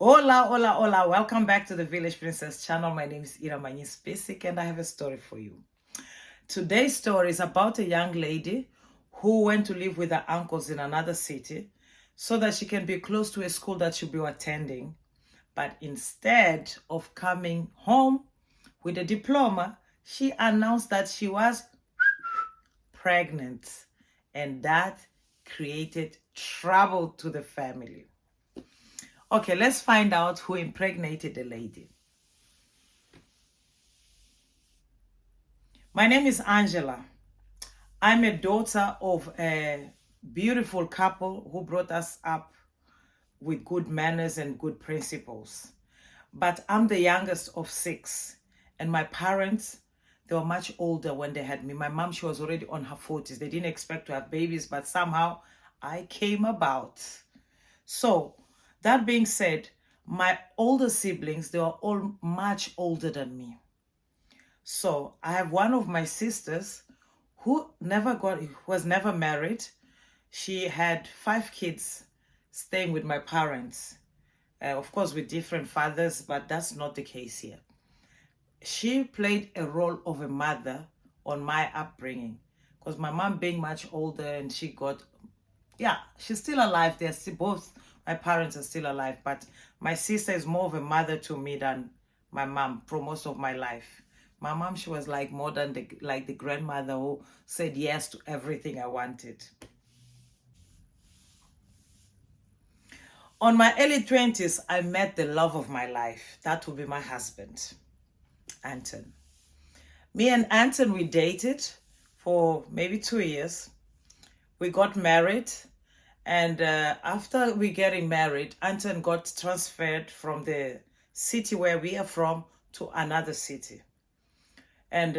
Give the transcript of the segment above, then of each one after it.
Hola, hola, hola. Welcome back to the Village Princess channel. My name is Ira Basic and I have a story for you. Today's story is about a young lady who went to live with her uncles in another city so that she can be close to a school that she'll be attending. But instead of coming home with a diploma, she announced that she was pregnant, and that created trouble to the family. Okay, let's find out who impregnated the lady. My name is Angela. I'm a daughter of a beautiful couple who brought us up with good manners and good principles. But I'm the youngest of 6, and my parents, they were much older when they had me. My mom, she was already on her 40s. They didn't expect to have babies, but somehow I came about. So, that being said, my older siblings, they were all much older than me. So I have one of my sisters who was never married. She had 5 kids staying with my parents. Of course, with different fathers, but that's not the case here. She played a role of a mother on my upbringing because my mom being much older and she's still alive. They're still, both my parents are still alive, but my sister is more of a mother to me than my mom for most of my life. My mom, she was like more than the grandmother who said yes to everything I wanted. On my early 20s, I met the love of my life. That would be my husband, Anton. Me and Anton, we dated for maybe 2 years. We got married. And after we getting married, Anton got transferred from the city where we are from to another city. And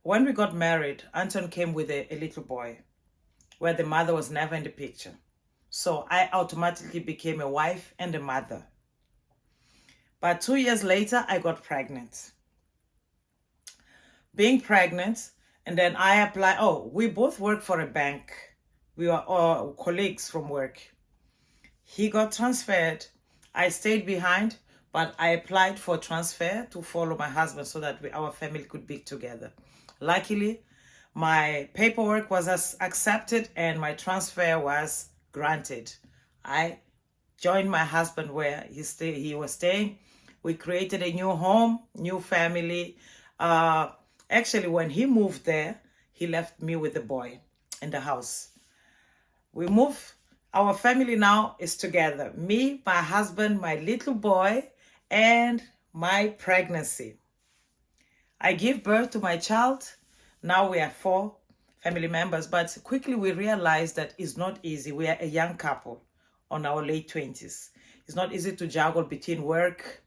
when we got married, Anton came with a little boy where the mother was never in the picture. So I automatically became a wife and a mother. But 2 years later, I got pregnant. Being pregnant, and then I applied. Oh, we both work for a bank. We were all colleagues from work. He got transferred. I stayed behind, but I applied for transfer to follow my husband so that our family could be together. Luckily, my paperwork was accepted and my transfer was granted. I joined my husband where he was staying. We created a new home, new family. Actually, when he moved there, he left me with the boy in the house. We moved. Our family now is together. Me, my husband, my little boy, and my pregnancy. I give birth to my child. Now we are 4 family members, but quickly we realized that it's not easy. We are a young couple on our late 20s. It's not easy to juggle between work,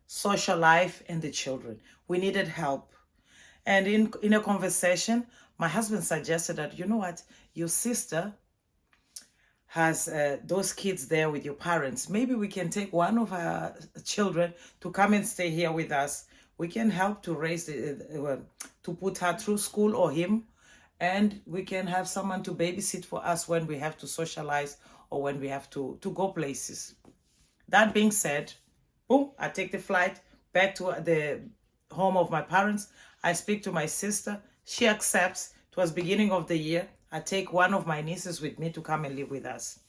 social life, and the children. We needed help. And in a conversation, my husband suggested that, you know what, your sister has those kids there with your parents. Maybe we can take one of our children to come and stay here with us. We can help to raise to put her through school or him, and we can have someone to babysit for us when we have to socialize or when we have to go places. That being said, boom, I take the flight back to the home of my parents. I speak to my sister. She accepts. It was beginning of the year. I take one of my nieces with me to come and live with us.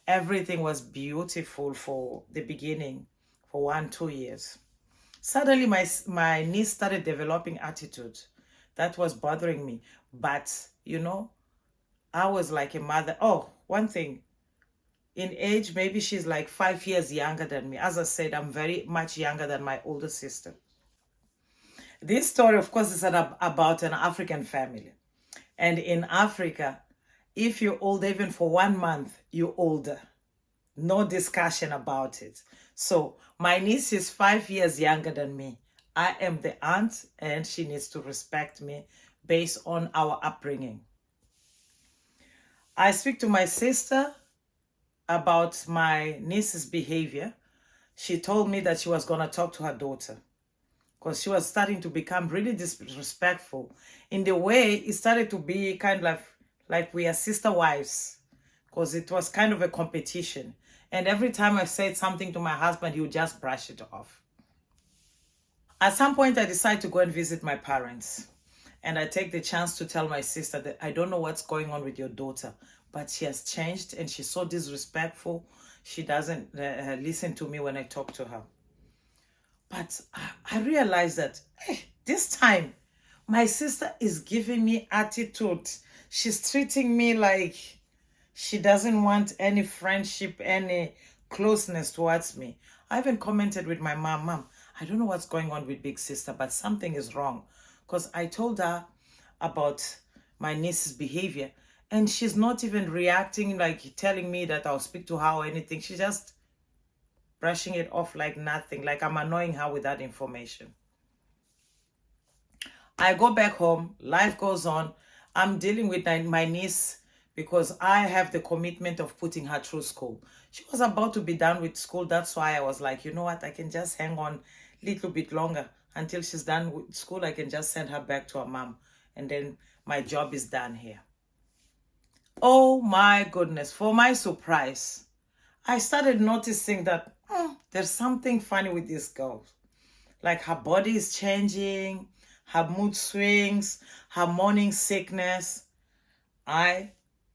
Everything was beautiful for the beginning, for 1-2 years. Suddenly, my niece started developing attitude. That was bothering me. But, I was like a mother. Oh, one thing. In age, maybe she's like 5 years younger than me. As I said, I'm very much younger than my older sister. This story, of course, is about an African family. And in Africa, if you're older, even for 1 month, you're older. No discussion about it. So my niece is 5 years younger than me. I am the aunt, and she needs to respect me based on our upbringing. I speak to my sister about my niece's behavior. She told me that she was going to talk to her daughter because she was starting to become really disrespectful. In the way, it started to be kind of like we are sister wives, because it was kind of a competition. And every time I said something to my husband, he would just brush it off. At some point, I decided to go and visit my parents. And I take the chance to tell my sister that I don't know what's going on with your daughter, but she has changed and she's so disrespectful. She doesn't listen to me when I talk to her. But I realized that this time, my sister is giving me attitude. She's treating me like she doesn't want any friendship, any closeness towards me. I even commented with my mom, I don't know what's going on with big sister, but something is wrong. Because I told her about my niece's behavior, and she's not even reacting, like telling me that I'll speak to her or anything. She's just brushing it off like nothing, like I'm annoying her with that information. I go back home, life goes on. I'm dealing with my niece because I have the commitment of putting her through school. She was about to be done with school. That's why I was like, you know what, I can just hang on a little bit longer until she's done with school. I can just send her back to her mom, and then my job is done here. Oh my goodness, for my surprise, I started noticing that there's something funny with this girl. Like her body is changing, her mood swings, her morning sickness. I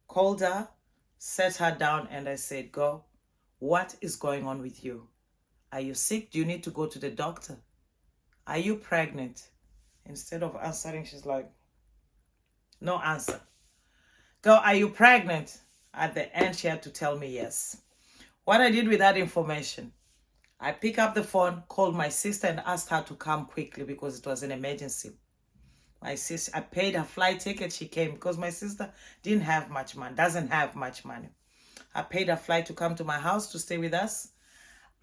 called her, sat her down, and I said, girl, what is going on with you? Are you sick? Do you need to go to the doctor? Are you pregnant? Instead of answering, she's like, no answer. Girl, are you pregnant? At the end, she had to tell me yes. What I did with that information, I picked up the phone, called my sister, and asked her to come quickly because it was an emergency. My sister, I paid her flight ticket. She came because my sister didn't have much money, doesn't have much money. I paid her flight to come to my house to stay with us.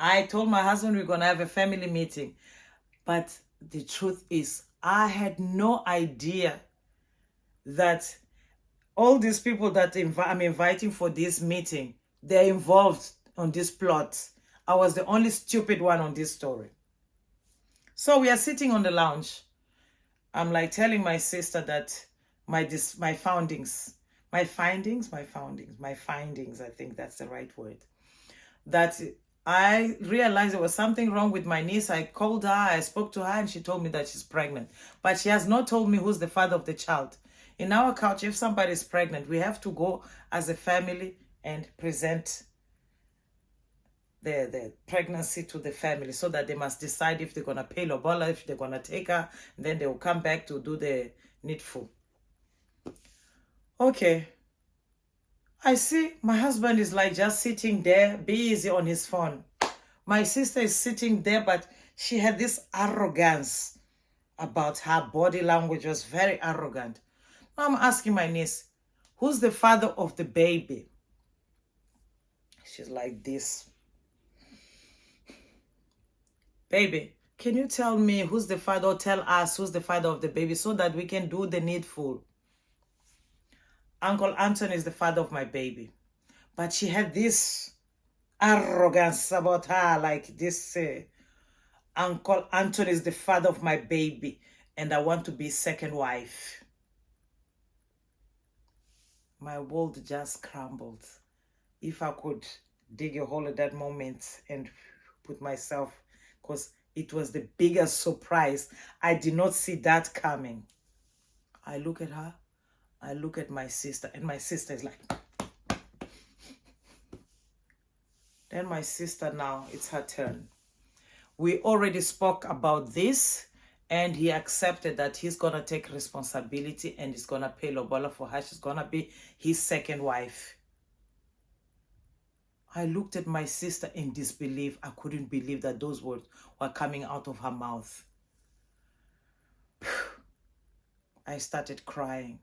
I told my husband we're going to have a family meeting. But the truth is, I had no idea that all these people that I'm inviting for this meeting, they're involved on this plot. I was the only stupid one on this story. So we are sitting on the lounge. I'm like telling my sister that my findings, I think that's the right word, that I realized there was something wrong with my niece. I called her, I spoke to her, and she told me that she's pregnant. But she has not told me who's the father of the child. In our culture, if somebody is pregnant, we have to go as a family and present the pregnancy to the family so that they must decide if they're going to pay lobola, if they're going to take her, and then they will come back to do the needful. Okay. I see my husband is like just sitting there, busy on his phone. My sister is sitting there, but she had this arrogance about her body language, was very arrogant. Now I'm asking my niece, who's the father of the baby? She's like this. Baby, can you tell me who's the father, or tell us who's the father of the baby so that we can do the needful? Uncle Anton is the father of my baby. But she had this arrogance about her, like this, Uncle Anton is the father of my baby, and I want to be second wife. My world just crumbled. If I could dig a hole at that moment and put myself, because it was the biggest surprise. I did not see that coming. I look at her, I look at my sister, and my sister is like, then my sister, now it's her turn. We already spoke about this, and he accepted that he's going to take responsibility and he's going to pay lobola for her. She's going to be his second wife. I looked at my sister in disbelief. I couldn't believe that those words were coming out of her mouth. I started crying.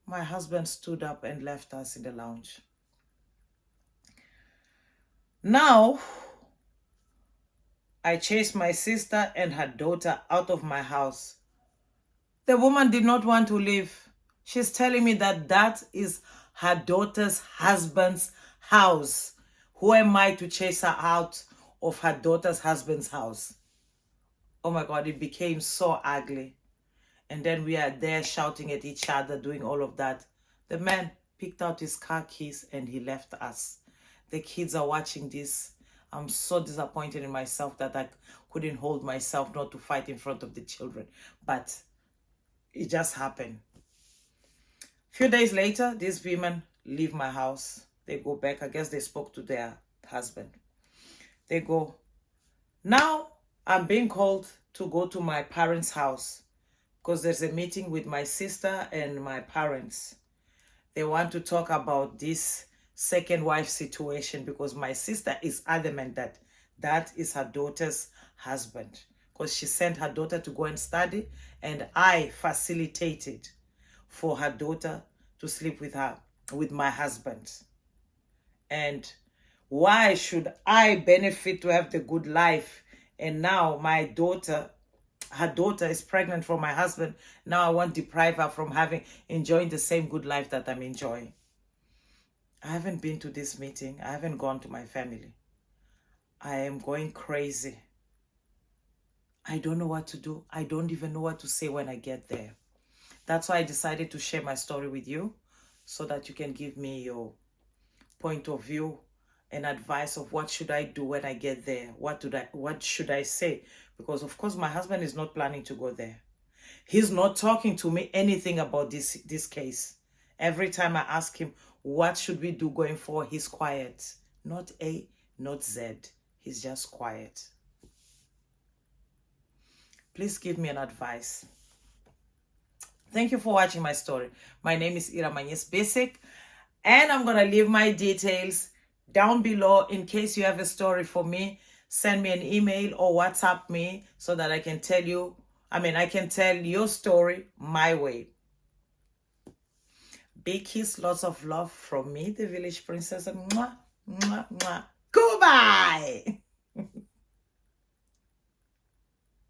My husband stood up and left us in the lounge. Now, I chased my sister and her daughter out of my house. The woman did not want to leave. She's telling me that that is her daughter's husband's house. Who am I to chase her out of her daughter's husband's house? Oh my God, it became so ugly. And then we are there shouting at each other, doing all of that. The man picked out his car keys and he left us. The kids are watching this. I'm so disappointed in myself that I couldn't hold myself not to fight in front of the children. But it just happened. A few days later, these women leave my house. They go back. I guess they spoke to their husband. They go. Now I'm being called to go to my parents' house because there's a meeting with my sister and my parents. They want to talk about this second wife situation because my sister is adamant that that is her daughter's husband, because she sent her daughter to go and study, and I facilitated for her daughter to sleep with my husband. And why should I benefit to have the good life, and now my daughter, her daughter is pregnant from my husband, now I want to deprive her from enjoying the same good life that I'm enjoying? I haven't been to this meeting. I haven't gone to my family. I am going crazy. I don't know what to do. I don't even know what to say when I get there. That's why I decided to share my story with you, so that you can give me your point of view and advice of what should I do when I get there. What should I say? Because of course my husband is not planning to go there. He's not talking to me anything about this case. Every time I ask him, what should we do going forward, he's quiet. Not A, not Z. He's just quiet. Please give me an advice. Thank you for watching my story. My name is Iramanyes Basic, and I'm going to leave my details down below in case you have a story for me. Send me an email or WhatsApp me so that I can tell you, I can tell your story my way. Big kiss, lots of love from me, the village princess. And mwah, mwah, mwah. Goodbye.